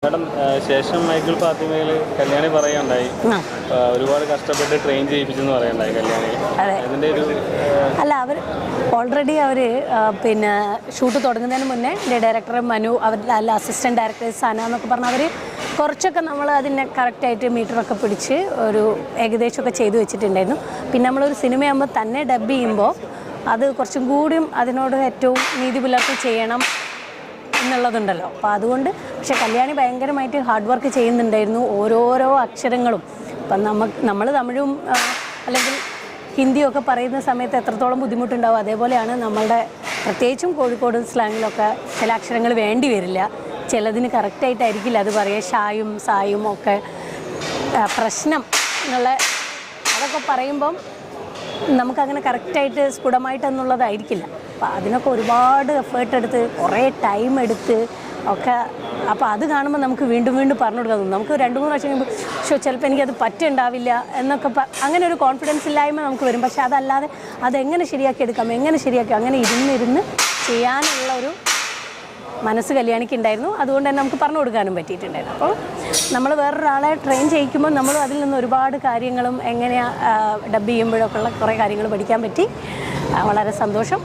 Madam ശേഷം Michael ഫാത്തിമയിൽ Kalyani പറയുകയുണ്ടായി ഒരുപാട് കഷ്ടപ്പെട്ട് ട്രെയിൻ ചെയ്യിപ്പിച്ചെന്ന് പറയുകയുണ്ടായി കല്യാണി. അതിൻ്റെ ഒരു അല്ല, അവർ ഓൾറെഡി അവർ പിന്നെ ഷൂട്ട് തുടങ്ങുന്നതിന് മുന്നേ എൻ്റെ ഡയറക്ടർ മനു, അവരുടെ അല്ല അസിസ്റ്റൻറ്റ് ഡയറക്ടർ സന എന്നൊക്കെ പറഞ്ഞാൽ അവർ കുറച്ചൊക്കെ നമ്മൾ അതിനെ കറക്റ്റായിട്ട് മീറ്ററൊക്കെ പിടിച്ച് ഒരു ഏകദേശമൊക്കെ ചെയ്തു വെച്ചിട്ടുണ്ടായിരുന്നു. പിന്നെ നമ്മളൊരു സിനിമയാകുമ്പോൾ തന്നെ ഡബ് ചെയ്യുമ്പോൾ അത് കുറച്ചും കൂടിയും അതിനോട് ഏറ്റവും നീതി പുലർത്തി ചെയ്യണം എന്നുള്ളതുണ്ടല്ലോ. അപ്പോൾ അതുകൊണ്ട് പക്ഷേ കല്യാണി ഭയങ്കരമായിട്ട് ഹാർഡ് വർക്ക് ചെയ്യുന്നുണ്ടായിരുന്നു. ഓരോരോ അക്ഷരങ്ങളും ഇപ്പം നമ്മൾ തമിഴും അല്ലെങ്കിൽ ഹിന്ദിയൊക്കെ പറയുന്ന സമയത്ത് എത്രത്തോളം ബുദ്ധിമുട്ടുണ്ടാവും, അതേപോലെയാണ് നമ്മളുടെ പ്രത്യേകിച്ചും കോഴിക്കോട് സ്ലാങ്ങിലൊക്കെ ചില അക്ഷരങ്ങൾ വേണ്ടി വരില്ല, ചിലതിന് കറക്റ്റായിട്ടായിരിക്കില്ല അത് പറയുക. ഷായും സായും ഒക്കെ പ്രശ്നം എന്നുള്ള അതൊക്കെ പറയുമ്പം നമുക്കങ്ങനെ കറക്റ്റായിട്ട് സ്ഫുടമായിട്ടെന്നുള്ളതായിരിക്കില്ല. അപ്പോൾ അതിനൊക്കെ ഒരുപാട് എഫേർട്ട് എടുത്ത് കുറേ ടൈം എടുത്ത് ഒക്കെ. അപ്പോൾ അത് കാണുമ്പോൾ നമുക്ക് വീണ്ടും വീണ്ടും പറഞ്ഞു കൊടുക്കാൻ തോന്നും. നമുക്ക് 2-3 പ്രാവശ്യം കഴിയുമ്പോൾ ചിലപ്പോൾ എനിക്കത് പറ്റുണ്ടാവില്ല എന്നൊക്കെ അങ്ങനെ ഒരു കോൺഫിഡൻസ് ഇല്ലായ്മ നമുക്ക് വരും. പക്ഷേ അതല്ലാതെ അതെങ്ങനെ ശരിയാക്കി എടുക്കാം, എങ്ങനെ ശരിയാക്കി അങ്ങനെ ഇരുന്ന് ചെയ്യാനുള്ള ഒരു മനസ്സ് കല്യാണിക്ക് ഉണ്ടായിരുന്നു. അതുകൊണ്ട് തന്നെ നമുക്ക് പറഞ്ഞു കൊടുക്കാനും പറ്റിയിട്ടുണ്ടായിരുന്നു. അപ്പോൾ നമ്മൾ വേറൊരാളെ ട്രെയിൻ ചെയ്യിക്കുമ്പോൾ നമ്മൾ അതിൽ നിന്ന് ഒരുപാട് കാര്യങ്ങളും എങ്ങനെയാണ് ഡബ് ചെയ്യുമ്പോഴൊക്കെ ഉള്ള കുറേ കാര്യങ്ങൾ പഠിക്കാൻ പറ്റി. വളരെ സന്തോഷം.